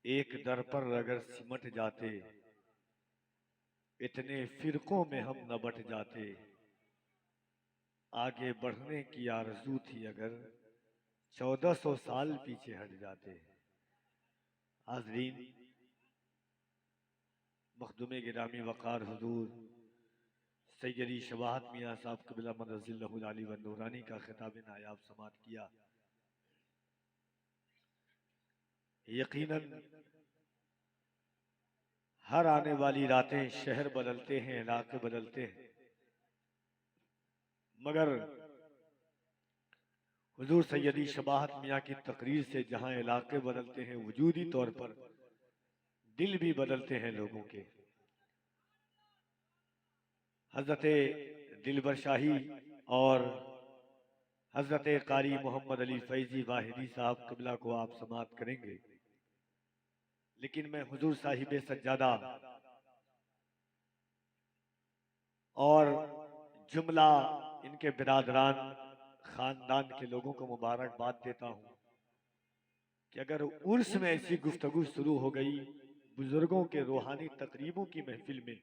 एक दर पर अगर सिमट जाते, इतने फिरकों में हम न बट जाते। आगे बढ़ने की आरज़ू थी अगर 1400 साल पीछे हट जाते। हाज़रीन, मखदूम गिरामी वक़ार हुजूर सैयदी शवाहत मियाँ साहब क़िबला मदज़िल्लहुल आली व नूरानी का खिताब नायाब समात किया। यकीनन हर आने वाली रातें शहर बदलते हैं, इलाके बदलते हैं, मगर हुजूर सैयदी शबाहत मियाँ की तकरीर से जहां इलाके बदलते हैं, वजूदी तौर पर दिल भी बदलते हैं लोगों के। हजरत दिलबर शाही और हजरत कारी मोहम्मद अली फैजी वाहिदी साहब क़िबला को आप समात करेंगे, लेकिन मैं हुजूर साहिब सज्जादा और जुमला इनके बिरादरान खानदान के लोगों को मुबारकबाद देता हूँ कि अगर उर्स में ऐसी गुफ्तगू शुरू हो गई बुजुर्गों के रूहानी तकरीबों की महफिल में,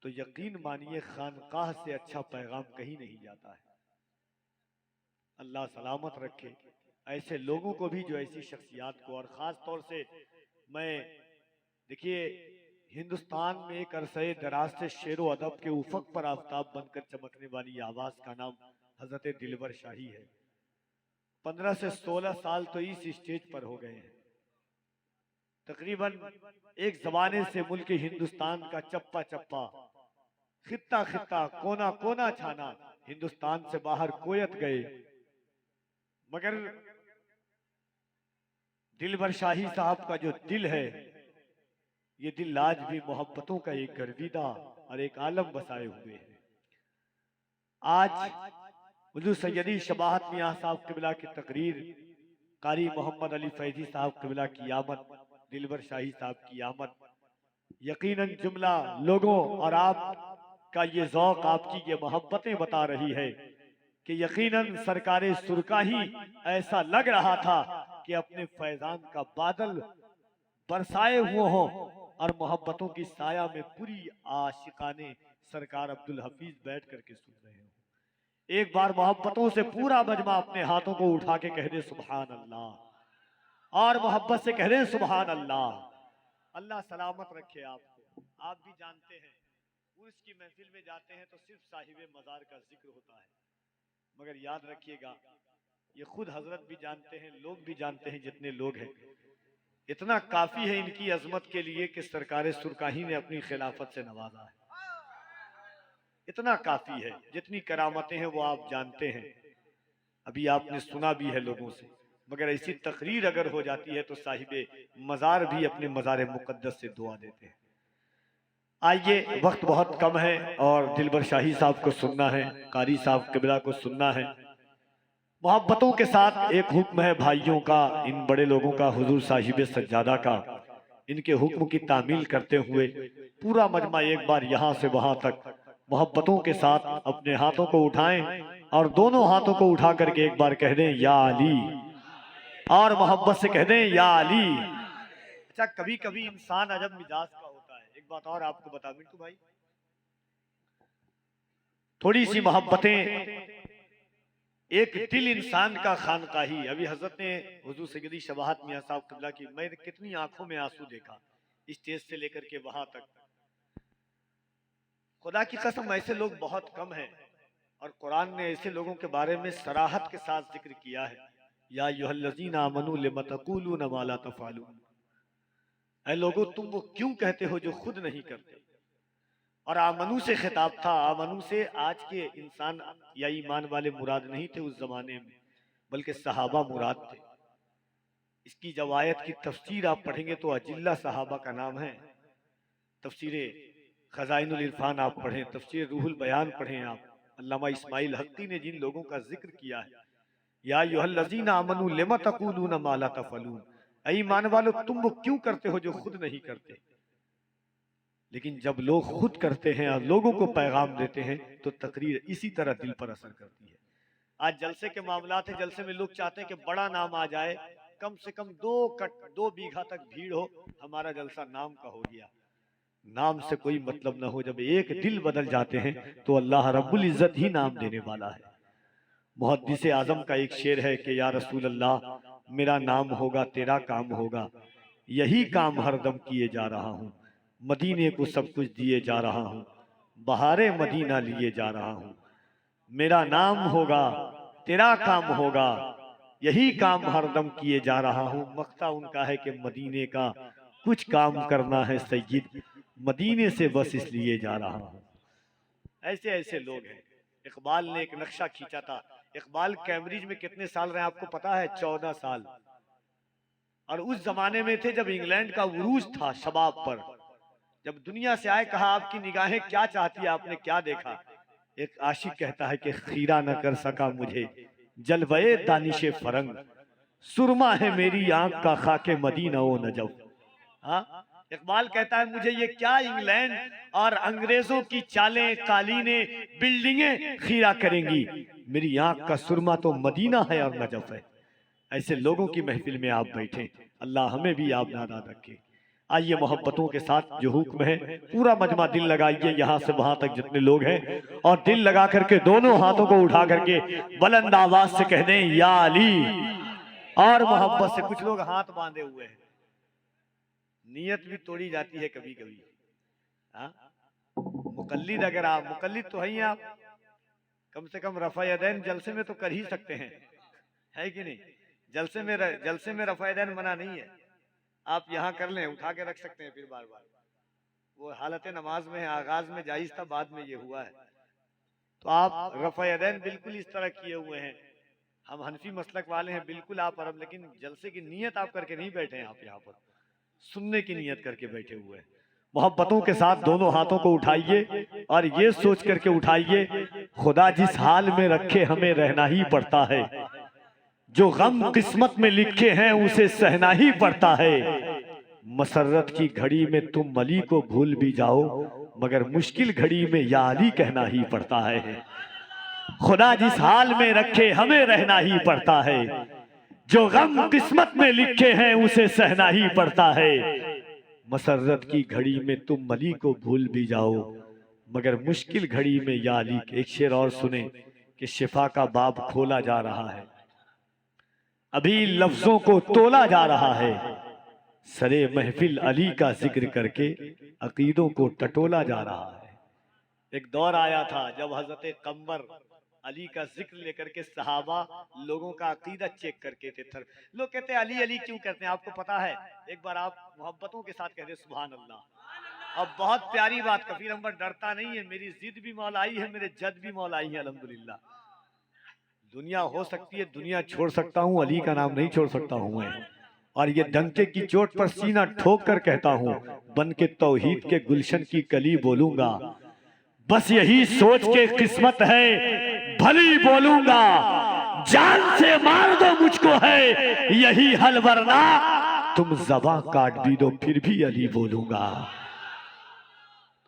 तो यकीन मानिए खानकाह से अच्छा पैगाम कहीं नहीं जाता है। अल्लाह सलामत रखे ऐसे लोगों को भी जो ऐसी शख्सियात को, और ख़ास तौर से मैं देखिए हिंदुस्तान में एक अरसे दराज से शेरो अदब के उफक पर आफताब बनकर चमकने वाली आवाज़ का नाम हजरत दिलबर शाही है। 15 से 16 साल तो इस स्टेज पर हो गए हैं। तकरीबन एक जमाने से मुल्क हिंदुस्तान का चप्पा चप्पा, खित्ता खित्ता, कोना कोना छाना हिंदुस्तान से बाहर कोयत गए, मगर दिलबर शाही साहब का जो दिल है, ये दिल आज भी मोहब्बतों का एक गर्विदा और एक आलम बसाए हुए है। आज हुजूर सैयदी शबाहत मियाँ साहब क़िबला की तकरीर, कारी मोहम्मद अली फैजी साहब क़िबला की आमद, दिलबर शाही साहब की आमद, यकीनन जुमला लोगों और आप का ये ज़ौक़, आपकी ये मोहब्बतें बता रही है कि यकीनन सरकारे सुरका ही ऐसा लग रहा था कि अपने फैजान का बादल बरसाए हुए हों और मोहब्बतों की साया में पूरी आशिकाने सरकार अब्दुल हफीज बैठ करके सुन रहे हो। एक बार मोहब्बतों से पूरा मजमा अपने हाथों को उठा के कह दे सुभान अल्लाह, और मोहब्बत से कह दे सुभान अल्लाह। अल्लाह सलामत रखे आपको। आप भी जानते हैं उर्स की महफिल में जाते हैं तो सिर्फ साहिब मज़ार का जिक्र होता है, मगर याद रखिएगा ये खुद हजरत भी जानते हैं, लोग भी जानते हैं, जितने लोग हैं इतना काफी है इनकी अजमत के लिए कि सरकार सुरकाही ने अपनी खिलाफत से नवाजा है। इतना काफी है, जितनी करामतें हैं वो आप जानते हैं, अभी आपने सुना भी है लोगों से। मगर ऐसी तकरीर अगर हो जाती है तो साहिबे मज़ार भी अपने मज़ार मुकद्दस से दुआ देते हैं। आइए, वक्त बहुत कम है और दिलबर शाही साहब को सुनना है, कारी साहब क़िबला को सुनना है। मोहब्बतों के साथ एक हुक्म है भाइयों का, इन बड़े लोगों का, हुजूर साहिब सज्जादा का, इनके हुक्म की तामील करते हुए पूरा मजमा एक बार यहाँ से वहां तक मोहब्बतों के साथ अपने हाथों को उठाएं और दोनों हाथों को उठा करके एक बार कह दें या अली, और मोहब्बत से कह दें या अली। अच्छा, कभी कभी इंसान अजब मिजाज का होता है। एक बात और आपको बता मिंटू भाई, थोड़ी सी मोहब्बतें, एक दिल इंसान का खानकाही। अभी हजरत ने हुजूर सैयदी शबाहत मियाँ साहब क़िबला की, मैंने कितनी आंखों में आंसू देखा स्टेज से लेकर के वहां तक। खुदा की कसम ऐसे लोग बहुत कम हैं, और कुरान ने ऐसे लोगों के बारे में सराहत के साथ जिक्र किया है, या अय्युहल्लज़ीना आमनू लिमा तक़ूलूना मा ला तफ़अलून। ऐ लोगों, तुम वो क्यों कहते हो जो खुद नहीं करते। और आमनू से खिताब था। आमनू से आज के इंसान या ईमान वाले मुराद नहीं थे उस जमाने में, बल्कि सहाबा मुराद थे। इसकी जब आयत की तफसीर आप पढ़ेंगे तो अजिल्ला सहाबा का नाम है। तफसीर खजाइनुल इरफान आप पढ़ें, तफसीर रूहुल बयान पढ़ें आप, अल्लामा इस्माइल हक्की ने जिन लोगों का जिक्र किया है, या अय्युहल्लज़ीना आमनू लिमा तक़ूलूना मा ला तफ़अलून, ऐ ईमान वालो तुम वो क्यों करते हो जो खुद नहीं करते। लेकिन जब लोग खुद करते हैं और लोगों को पैगाम देते हैं तो तकरीर इसी तरह दिल पर असर करती है। आज जलसे के मामलात है, जलसे में लोग चाहते हैं कि बड़ा नाम आ जाए, से कम 2 बीघा तक भीड़ हो, हमारा जलसा नाम का हो गया। नाम से कोई मतलब न हो, जब एक दिल बदल जाते हैं तो अल्लाह रब्बुल इज्जत ही नाम देने वाला है। मुहद्दिस आजम का एक शेर है कि या रसूल अल्लाह, मेरा नाम होगा तेरा काम होगा, यही काम हरदम किए जा रहा हूँ। मदीने को सब कुछ दिए जा रहा हूँ, बहारे मदीना लिए जा रहा हूँ। मेरा नाम होगा तेरा काम होगा, यही काम हरदम किए जा रहा हूँ। मक्ता उनका है कि मदीने का कुछ काम करना है सैयद, मदीने से बस इसलिए जा रहा हूँ। ऐसे ऐसे लोग हैं। इकबाल ने एक नक्शा खींचा था। इकबाल कैम्ब्रिज में कितने साल रहे आपको पता है? 14 साल। और उस जमाने में थे जब इंग्लैंड का उरूज था शबाब पर। जब दुनिया से आए, कहा आपकी निगाहें क्या चाहती है, आपने क्या देखा? एक आशिक कहता है कि खीरा न कर सका मुझे जलवे दानिशे फरंग, सुरमा है मेरी आंख का खाके मदीना ओ नजफ। हाँ, इकबाल कहता है मुझे ये क्या इंग्लैंड और अंग्रेजों की चालें, कालीनें, बिल्डिंगें खीरा करेंगी, मेरी आंख का सुरमा तो मदीना है और नजफ है। ऐसे लोगों की महफिल में आप बैठे, अल्लाह हमें भी आप नादा रखे। आइए मोहब्बतों के साथ जो हुक्म है, पूरा मजमा दिल लगाइए यहाँ से वहां तक जितने लोग हैं, और दिल लगा करके दोनों हाथों को उठा करके बुलंद आवाज से कह दें या अली। और मोहब्बत से कुछ लोग हाथ बांधे हुए हैं, नियत भी तोड़ी जाती है कभी कभी। मुकल्लिद, अगर आप मुकल्लिद तो हैं आप, कम से कम रफ़ा यदैन जलसे में तो कर ही सकते हैं, है कि नहीं? जलसे में रफ़ा यदैन मना नहीं है, आप यहाँ कर लें, उठा के रख सकते हैं फिर बार बार। वो हालत नमाज में है, आगाज में जायज था, बाद में ये हुआ है। तो आप रफ़ा यदैन बिल्कुल इस तरह किए हुए हैं। हम हनफी मसलक वाले हैं, बिल्कुल आप अरब, लेकिन जलसे की नियत आप करके नहीं बैठे हैं, आप यहाँ पर सुनने की नियत करके बैठे हुए हैं। मोहब्बतों के साथ दोनों हाथों को उठाइए और ये सोच करके उठाइए, खुदा जिस हाल में रखे हमें रहना ही पड़ता है, जो गम किस्मत में लिखे हैं उसे सहना ही पड़ता है। मसरत की घड़ी में तुम अली को भूल भी जाओ, मगर मुश्किल घड़ी में या अली कहना ही पड़ता है। खुदा जिस हाल में रखे हमें रहना ही पड़ता है, जो गम किस्मत में लिखे हैं उसे सहना ही पड़ता है। मसरत की घड़ी में तुम अली को भूल भी जाओ, मगर मुश्किल घड़ी में या अली। एक शेर और सुने कि शिफा का बाब खोला जा रहा है, अभी लफ्जों को तोला जा रहा है, सरे महफिल अली का जिक्र करके अकीदों को टटोला जा रहा है। एक दौर आया था जब हजरत कम्बर अली का जिक्र लेकर के सहाबा लोगों का अकीदा चेक करके थे। लोग कहते हैं अली अली क्यों करते हैं, आपको पता है? एक बार आप मोहब्बतों के साथ कहते सुभान अल्लाह। अब बहुत प्यारी बात, कफीर अम्बर डरता नहीं है, मेरी जिद भी मौलाई है, मेरे जद भी मौलाई है, अल्हम्दुलिल्लाह। दुनिया हो सकती है, दुनिया छोड़ सकता हूँ, अली का नाम नहीं छोड़ सकता हूँ मैं। और ये डंके की चोट पर सीना ठोक कर कहता हूँ, बन के तौहीद के गुलशन की कली बोलूंगा, बस यही सोच के किस्मत है भली बोलूंगा, जान से मार दो मुझको है यही हल, वरना तुम ज़बां काट भी दो फिर भी अली बोलूंगा।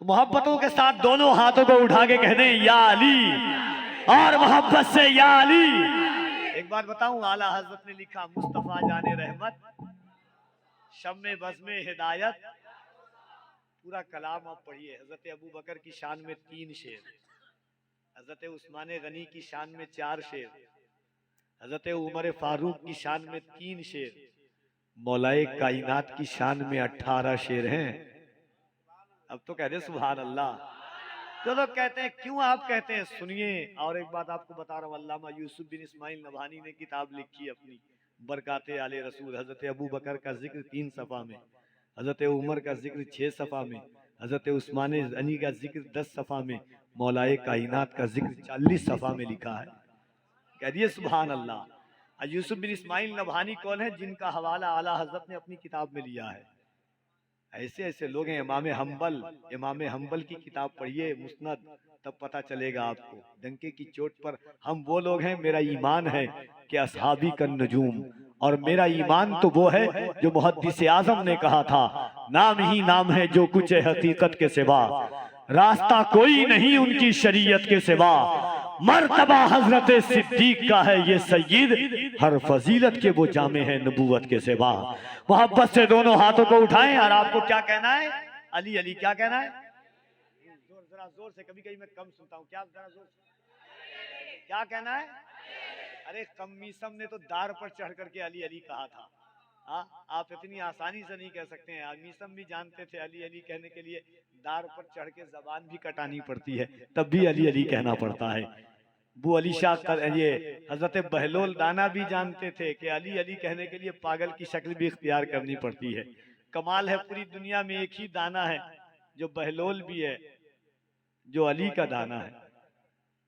तो मोहब्बतों के साथ दोनों हाथों को उठा के कह दें या अली, और मोहब्बत से या अली। एक बार बताऊं, आला हजरत ने लिखा मुस्तफा जाने रहमत, शम्मे बज़्मे हिदायत। पूरा कलाम आप पढ़िए। हजरत अबू बकर की शान में 3 शेर, हजरत उस्मान गनी की शान में 4 शेर, हजरत उमर फारूक की शान में 3 शेर, मौलाए कायनात की शान में 18 शेर हैं। अब तो कह दे सुभान अल्लाह। जो लोग कहते हैं क्यों आप कहते हैं, सुनिए। और एक बात आपको बता रहा हूँ, अल्लामा यूसुफ बिन इस्माइल नभानी ने किताब लिखी अपनी बरकाते आले रसूल। हजरत अबू बकर का जिक्र 3 सफ़ा में, हजरत उमर का जिक्र 6 सफ़ा में, हजरत उस्मान गनी का जिक्र 10 सफ़ा में, मौलाए कायनात का जिक्र 40 सफ़ा में लिखा है। कह दिए सुभान अल्लाह। यूसुफ बिन इस्माइल नभानी कौन है? जिनका हवाला आला हजरत ने अपनी किताब में लिया है। ऐसे ऐसे लोग हैं। इमाम हम्बल की किताब पढ़िए मुस्नद, तब पता चलेगा आपको। डंके की चोट पर हम वो लोग हैं, मेरा ईमान है कि असहाबी का नजूम, और मेरा ईमान तो वो है जो मुहद्दिस आजम ने कहा था, नाम ही नाम है जो कुछ है हकीकत के सिवा, रास्ता कोई नहीं उनकी शरीयत के सिवा, मर्तबा हजरत सिद्दीक का है ये सय्यद, हर फजीलत के वो जामे हैं नबूवत के सिवा। मोहब्बत से दोनों हाथों को उठाएं और आपको क्या कहना है? अली अली क्या कहना है? जरा जोर से, कभी कभी मैं कम सुनता हूँ, क्या जरा जोर से क्या कहना है? अरे कमीसम ने तो दार पर चढ़ करके अली अली कहा था। आप इतनी आसानी से नहीं कह सकते हैं। मीसम भी जानते थे अली अली कहने के लिए दार पर चढ़ के जबान भी कटानी पड़ती है, तब भी अली अली कहना पड़ता है। वो अली शाह ये हजरत बहलोल दाना भी जानते थे कि अली अली कहने के लिए पागल की शक्ल भी इख्तियार करनी पड़ती है। कमाल है, पूरी दुनिया में एक ही दाना है जो बहलोल भी है, जो अली का दाना है।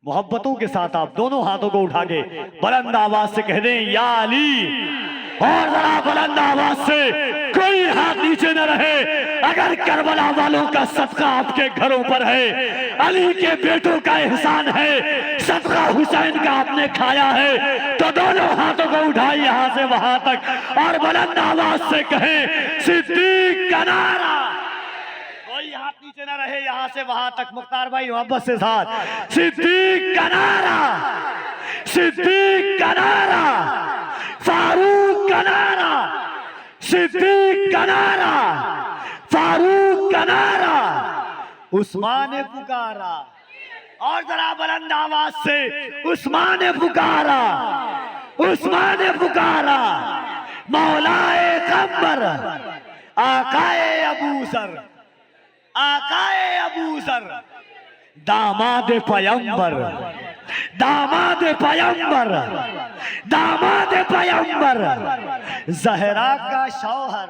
मोहब्बतों के साथ आप दोनों हाथों को उठा के बुलंद आवाज से कह दें या अली, और जरा बुलंद आवाज से, कोई हाथ नीचे न रहे। अगर करबला वालों का सदका आपके घरों पर है, अली के बेटों का एहसान है, सदका हुसैन का आपने खाया है, तो दोनों हाथों को उठाई यहां से वहां तक और बुलंद आवाज से कहें सिद्दीक का नारा। कोई हाथ नीचे न रहे, यहां से वहां तक। मुख्तार भाई मोहब्बत से साथ, सिद्दीक का नारा, सिद्दीक का नारा, फारूक का नारा, सिद्दीक का नारा, फारूक का नारा, उस्मान ने पुकारा। और जरा बुलंद आवाज से, उस्मान ने पुकारा, उस्मान ने पुकारा। मौलाए कम्बर, आकाए अबूसर, आकाए अबूसर, दामाद पैगंबर, दामाद पैगंबर, दामाद पैगंबर, जहरा का शौहर।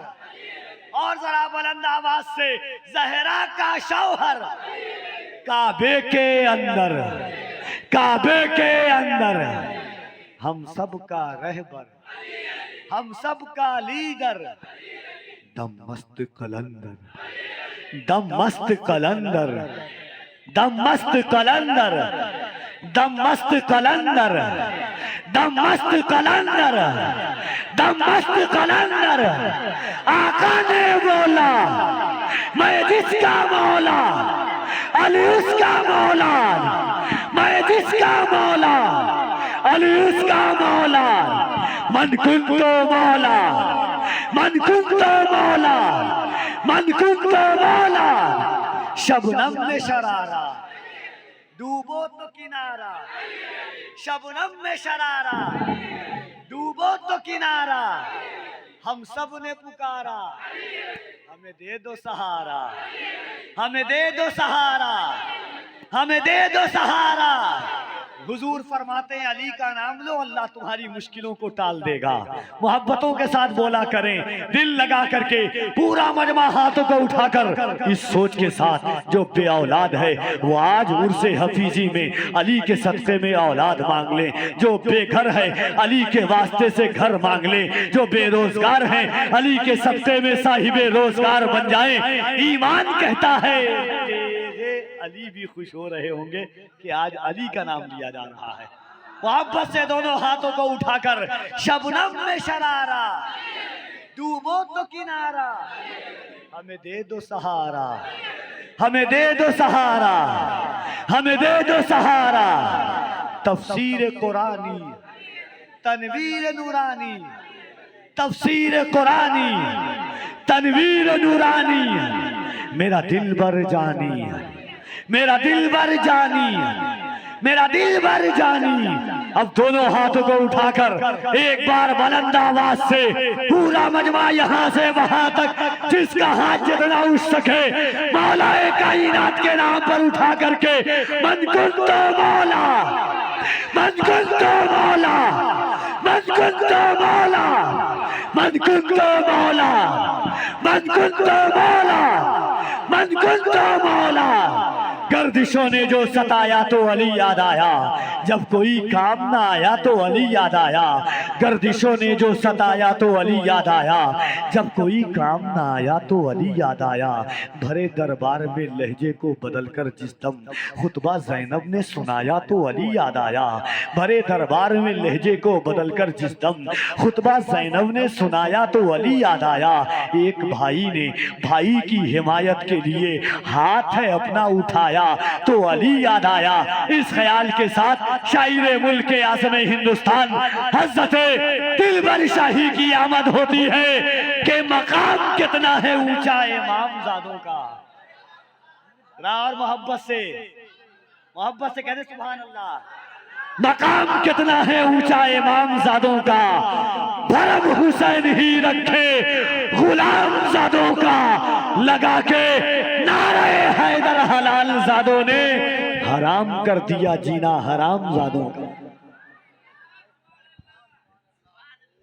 और जरा बुलंद आवाज से, जहरा का शौहर, काबे के अंदर, काबे के अंदर, हम सब का रहबर, हम सब का लीडर, दम मस्त कलंदर, दम मस्त कलंदर, दम मस्त कलंदर, दम मस्त कलंदर, दम मस्त कलंदर, दम मस्त कलंदर। आका ने बोला मैं जिसका मौला, अली उसका मौला, मैं जिसका मौला, अली उसका मौला। मन कुंतो मौला, मन कुंतो मौला, मन कुंतो मौला। शबनम में शरारा, डूबो तो किनारा, शबनम में शरारा, डूबो तो किनारा। हम सब ने पुकारा, हमें दे दो सहारा, हमें दे दो सहारा, हमें दे दो सहारा। हुजूर फरमाते हैं अली का नाम लो, अल्लाह तुम्हारी मुश्किलों को टाल देगा। मोहब्बतों के साथ बोला करें, दिल लगा करके। पूरा मजमा हाथों को उठाकर इस सोच के साथ, जो बे औलाद है वो आज उर्से हफीजी में अली के सदक़े में औलाद मांग ले। जो बेघर है अली के वास्ते से घर मांग ले। जो बेरोजगार है अली के सदक़े में साहिबे रोजगार बन जाए। ईमान कहता है अली भी खुश हो रहे होंगे कि आज अली का नाम लिया जा रहा है। मोहब्बत से दोनों हाथों को उठाकर, शबनम में शरारा, डूबो तो किनारा, हमें दे दो सहारा, हमें दे दो सहारा, हमें दे दो सहारा। तफसीर कुरानी, तनवीर नूरानी, तफसीर कुरानी, तनवीर नूरानी। मेरा दिल बर जानी, मेरा दिल बर जानी, मेरा दिल बर जानी। अब दोनों हाथों को उठाकर एक बार बुलंद आवाज से पूरा मजमा यहां से वहां तक, जिसका हाथ जितना उठ सके, मौलाए कायनात के नाम पर उठा करके, मन कुंतो मौला, मन कुंतो मौला, मन कुंतो मौला, मन कुंतो मौला, मन कुंतो मौला, मन कुंतो मौला। गर्दिशों ने जो सताया तो अली याद आया, जब कोई काम ना आया तो अली याद आया। गर्दिशों ने जो सताया तो अली याद आया, जब कोई काम ना आया तो अली याद आया। भरे दरबार में लहजे को बदलकर जिस दम खुतबा ज़ैनब ने सुनाया तो अली याद आया। भरे दरबार में लहजे को बदलकर जिस दम खुतबा ज़ैनब ने सुनाया तो अली याद आया। एक भाई ने भाई की हिमायत के लिए हाथ है अपना उठाया तो अली याद आया। इस ख्याल के साथ शायर मुल्क आज़म हिंदुस्तान हज़रत दिलबर शाही की आमद होती है कि मकाम कितना है ऊंचा इमामजादों का। और मोहब्बत से कहते सुभान अल्लाह। मकाम कितना है ऊंचा इमामजादों का, भरम हुसैन ही रखे गुलामजादों का। लगा के नारे हैदर हलाल जादों ने हराम कर दिया जीना हरामजादों का।